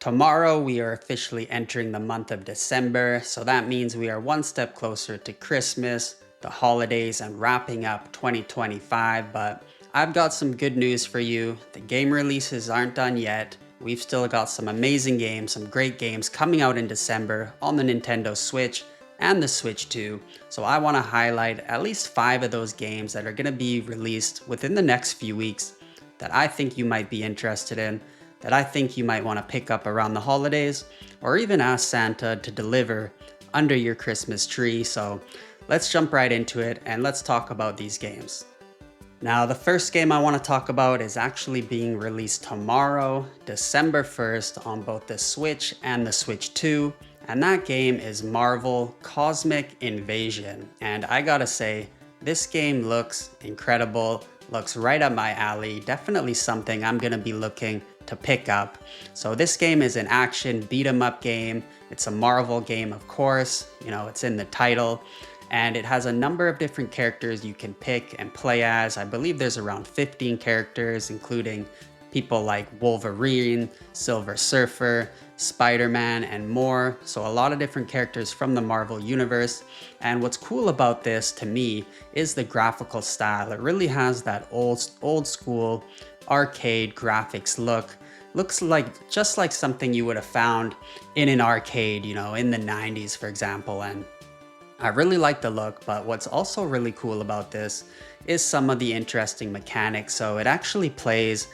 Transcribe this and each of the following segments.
Tomorrow, we are officially entering the month of December, so that means we are one step closer to Christmas, the holidays, and wrapping up 2025. But I've got some good news for you. The game releases aren't done yet. We've still got some amazing games, some great games coming out in December on the Nintendo Switch and the Switch 2. So I want to highlight at least 5 of those games that are going to be released within the next few weeks that I think you might be interested in, that I think you might want to pick up around the holidays, or even ask Santa to deliver under your Christmas tree. So let's jump right into it and let's talk about these games. Now, the first game I want to talk about is actually being released tomorrow, December 1st, on both the Switch and the Switch 2. And that game is Marvel Cosmic Invasion. And I gotta say, this game looks incredible, looks right up my alley, definitely something I'm gonna be looking to pick up. So this game is an action beat 'em up game. It's a Marvel game, of course, it's in the title, and it has a number of different characters you can pick and play as. I believe there's around 15 characters, including people like Wolverine, Silver Surfer, Spider-Man, and more. So a lot of different characters from the Marvel universe. And what's cool about this to me is the graphical style. It really has that old school arcade graphics look. Looks like just like something you would have found in an arcade, in the 90s, for example. And I really like the look, but what's also really cool about this is some of the interesting mechanics. So it actually plays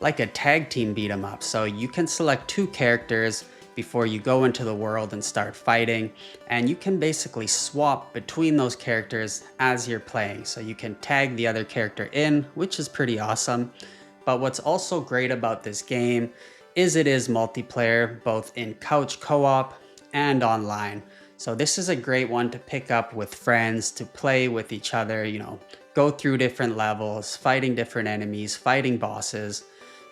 like a tag team beat 'em up. So you can select 2 characters before you go into the world and start fighting, and you can basically swap between those characters as you're playing. So you can tag the other character in, which is pretty awesome. But what's also great about this game is it is multiplayer, both in couch co-op and online. So this is a great one to pick up with friends, to play with each other, go through different levels, fighting different enemies, fighting bosses,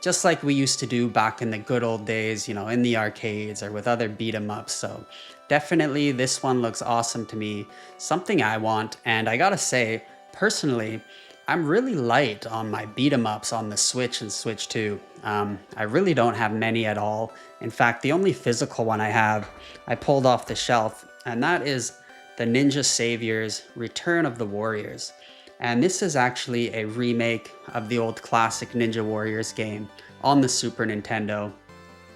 just like we used to do back in the good old days, in the arcades or with other beat 'em ups. So definitely this one looks awesome to me, something I want. And I gotta say, personally, I'm really light on my beat 'em ups on the Switch and Switch 2. I really don't have many at all. In fact, the only physical one I have, I pulled off the shelf, and that is the Ninja Savior's Return of the Warriors. And this is actually a remake of the old classic Ninja Warriors game on the Super Nintendo.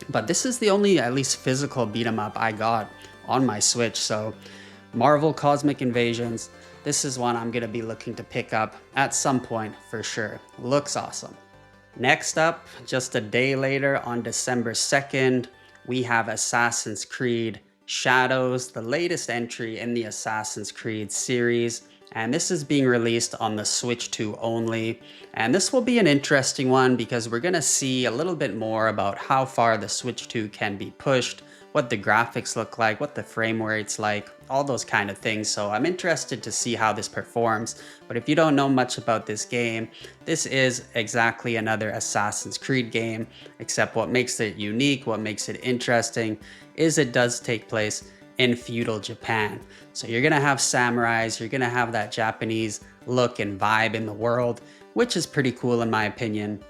But this is the only, at least physical beat 'em up I got on my Switch. So Marvel Cosmic Invasions, this is one I'm gonna be looking to pick up at some point for sure. Looks awesome. Next up, just a day later on December 2nd, we have Assassin's Creed Shadows, the latest entry in the Assassin's Creed series. And this is being released on the Switch 2 only. And this will be an interesting one because we're gonna see a little bit more about how far the Switch 2 can be pushed, what the graphics look like, what the frame rate's like, all those kind of things. So I'm interested to see how this performs. But if you don't know much about this game, this is exactly another Assassin's Creed game, except what makes it unique, what makes it interesting, is it does take place in feudal Japan. So you're gonna have samurais, you're gonna have that Japanese look and vibe in the world, which is pretty cool in my opinion.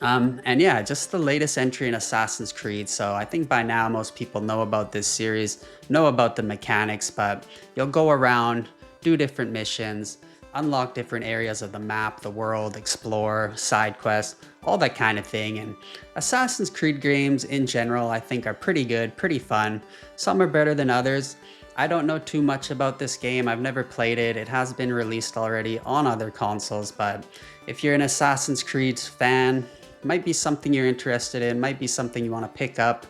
And yeah, just the latest entry in Assassin's Creed. So I think by now most people know about this series, know about the mechanics, but you'll go around, do different missions, unlock different areas of the map, the world, explore, side quests, all that kind of thing. And Assassin's Creed games in general, I think are pretty good, pretty fun. Some are better than others. I don't know too much about this game. I've never played it. It has been released already on other consoles, but if you're an Assassin's Creed fan, might be something you're interested in, might be something you want to pick up.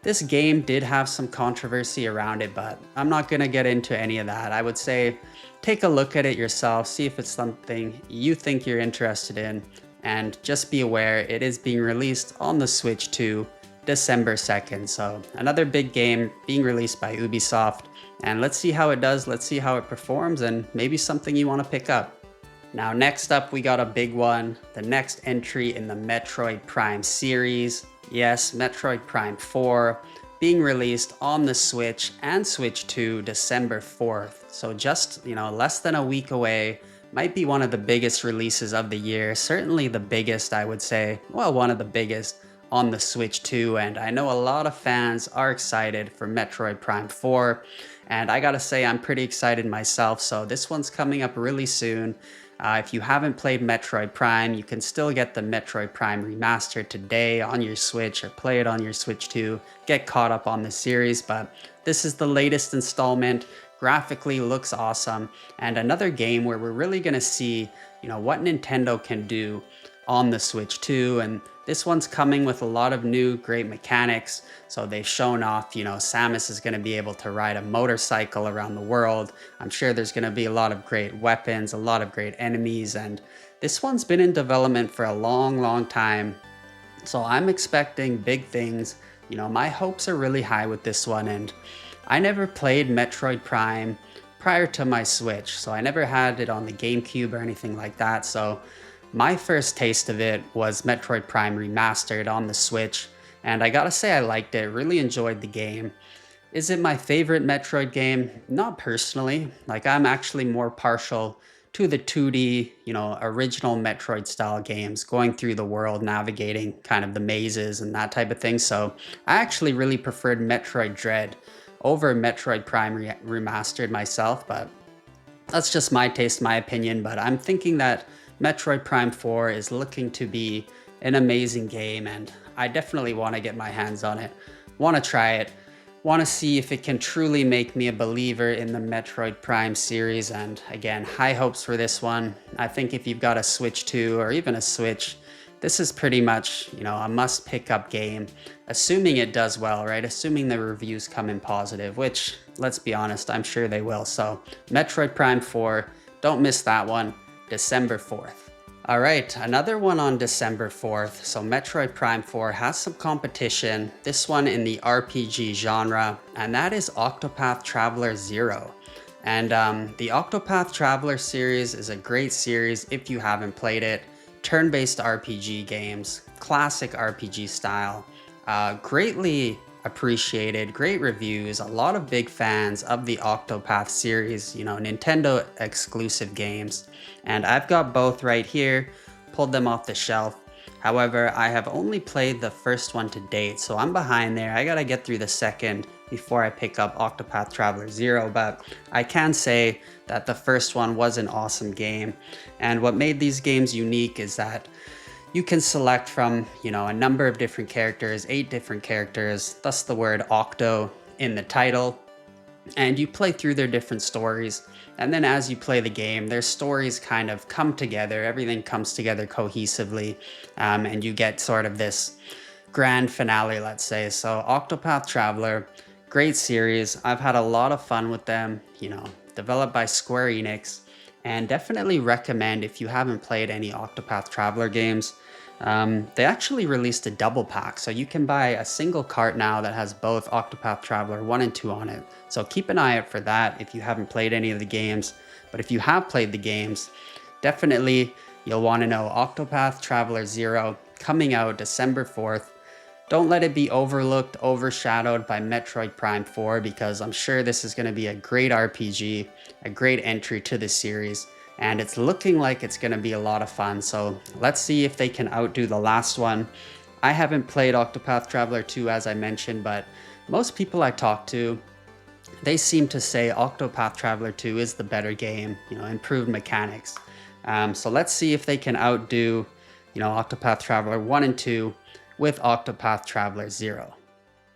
This game did have some controversy around it, but I'm not going to get into any of that. I would say take a look at it yourself, see if it's something you think you're interested in, and just be aware it is being released on the Switch 2 December 2nd. So another big game being released by Ubisoft, and let's see how it does, let's see how it performs, and maybe something you want to pick up. Now next up, we got a big one, the next entry in the Metroid Prime series. Yes, Metroid Prime 4, being released on the Switch and Switch 2 December 4th. So just, less than a week away. Might be one of the biggest releases of the year, certainly the biggest, I would say. Well, one of the biggest on the Switch 2, and I know a lot of fans are excited for Metroid Prime 4, and I gotta say I'm pretty excited myself, so this one's coming up really soon. If you haven't played Metroid Prime, you can still get the Metroid Prime Remastered today on your Switch or play it on your Switch 2, get caught up on the series, but this is the latest installment, graphically looks awesome, and another game where we're really gonna see, what Nintendo can do on the Switch 2, and this one's coming with a lot of new great mechanics. So they've shown off, Samus is going to be able to ride a motorcycle around the world. I'm sure there's going to be a lot of great weapons, a lot of great enemies, and this one's been in development for a long time. So I'm expecting big things. My hopes are really high with this one, and I never played Metroid Prime prior to my Switch, so I never had it on the GameCube or anything like that. So my first taste of it was Metroid Prime Remastered on the Switch, and I gotta say I liked it, really enjoyed the game. Is it my favorite Metroid game? Not personally. I'm actually more partial to the 2D, original Metroid style games, going through the world, navigating kind of the mazes and that type of thing. So I actually really preferred Metroid Dread over Metroid Prime Remastered myself, but that's just my taste, my opinion. But I'm thinking that Metroid Prime 4 is looking to be an amazing game, and I definitely want to get my hands on it, want to try it, want to see if it can truly make me a believer in the Metroid Prime series. And again, high hopes for this one. I think if you've got a Switch 2 or even a Switch, this is pretty much, a must pick up game, assuming it does well, right? Assuming the reviews come in positive, which, let's be honest, I'm sure they will. So Metroid Prime 4, don't miss that one. December 4th. All right, another one on December 4th. So Metroid Prime 4 has some competition, this one in the RPG genre, and that is Octopath Traveler 0. And the Octopath Traveler series is a great series if you haven't played it. Turn-based RPG games, classic RPG style, greatly appreciated, great reviews, a lot of big fans of the Octopath series, Nintendo exclusive games. And I've got both right here, pulled them off the shelf. However, I have only played the first one to date, so I'm behind there. I gotta get through the second before I pick up Octopath Traveler 0, but I can say that the first one was an awesome game. And what made these games unique is that you can select from, a number of different characters, 8 different characters, thus the word Octo in the title. And you play through their different stories. And then as you play the game, their stories kind of come together, everything comes together cohesively, and you get sort of this grand finale, let's say. So Octopath Traveler, great series. I've had a lot of fun with them, developed by Square Enix. And definitely recommend if you haven't played any Octopath Traveler games. They actually released a double pack, so you can buy a single cart now that has both Octopath Traveler 1 and 2 on it. So keep an eye out for that if you haven't played any of the games. But if you have played the games, definitely you'll want to know Octopath Traveler 0 coming out December 4th. Don't let it be overlooked, overshadowed by Metroid Prime 4, because I'm sure this is going to be a great RPG, a great entry to the series, and it's looking like it's going to be a lot of fun. So let's see if they can outdo the last one. I haven't played Octopath Traveler 2, as I mentioned, but most people I talk to, they seem to say Octopath Traveler 2 is the better game, improved mechanics. So let's see if they can outdo, Octopath Traveler 1 and 2 with Octopath Traveler 0.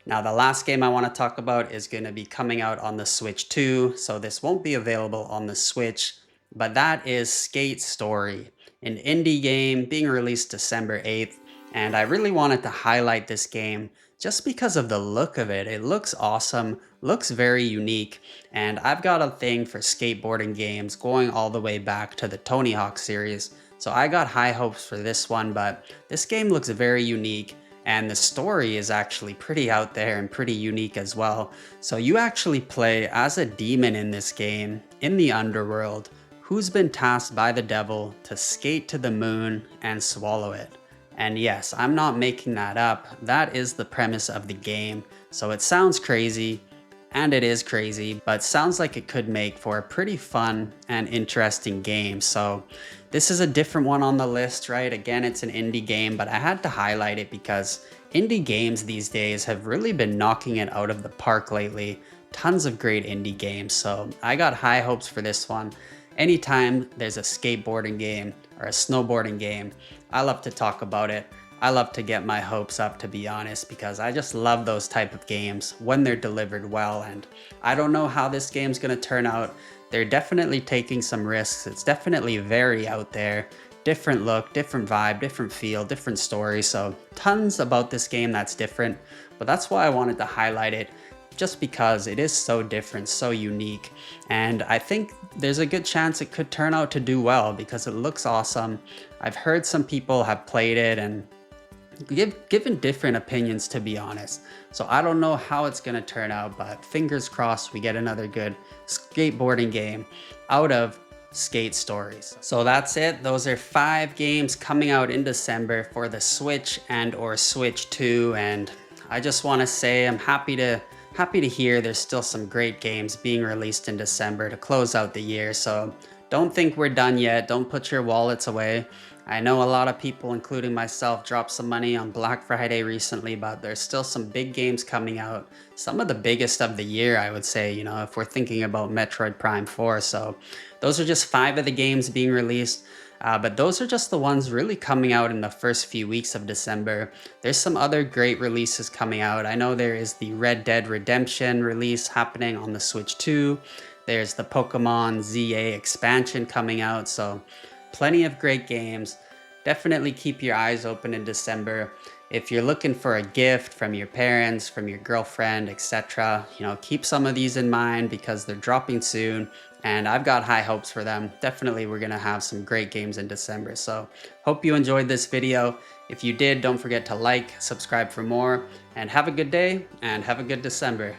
Now the last game I want to talk about is going to be coming out on the Switch 2, so this won't be available on the Switch, but that is Skate Story, an indie game being released December 8th, and I really wanted to highlight this game just because of the look of it. It looks awesome, looks very unique, and I've got a thing for skateboarding games going all the way back to the Tony Hawk series. So I got high hopes for this one, but this game looks very unique, and the story is actually pretty out there and pretty unique as well. So you actually play as a demon in this game, in the underworld, who's been tasked by the devil to skate to the moon and swallow it. And yes, I'm not making that up, that is the premise of the game. So it sounds crazy, and it is crazy, but sounds like it could make for a pretty fun and interesting game. So this is a different one on the list, right? Again, it's an indie game, but I had to highlight it because indie games these days have really been knocking it out of the park lately. Tons of great indie games, so I got high hopes for this one. Anytime there's a skateboarding game or a snowboarding game, I love to talk about it. I love to get my hopes up, to be honest, because I just love those type of games when they're delivered well. And I don't know how this game's gonna turn out. They're definitely taking some risks. It's definitely very out there. Different look, different vibe, different feel, different story. So tons about this game that's different, but that's why I wanted to highlight it, just because it is so different, so unique. And I think there's a good chance it could turn out to do well because it looks awesome. I've heard some people have played it and given different opinions, to be honest. So I don't know how it's gonna turn out, but fingers crossed we get another good skateboarding game out of Skate Stories. So that's it. Those are 5 games coming out in December for the Switch and or Switch 2. And I just want to say I'm happy to hear there's still some great games being released in December to close out the year. So don't think we're done yet. Don't put your wallets away. I know a lot of people, including myself, dropped some money on Black Friday recently, but there's still some big games coming out. Some of the biggest of the year, I would say, you know, if we're thinking about Metroid Prime 4. So those are just 5 of the games being released. But those are just the ones really coming out in the first few weeks of December. There's some other great releases coming out. I know there is the Red Dead Redemption release happening on the Switch 2. There's the Pokemon ZA expansion coming out. So plenty of great games. Definitely keep your eyes open in December. If you're looking for a gift from your parents, from your girlfriend, etc., you know, keep some of these in mind because they're dropping soon and I've got high hopes for them. Definitely we're gonna have some great games in December. So hope you enjoyed this video. If you did, don't forget to like, subscribe for more, and have a good day and have a good December.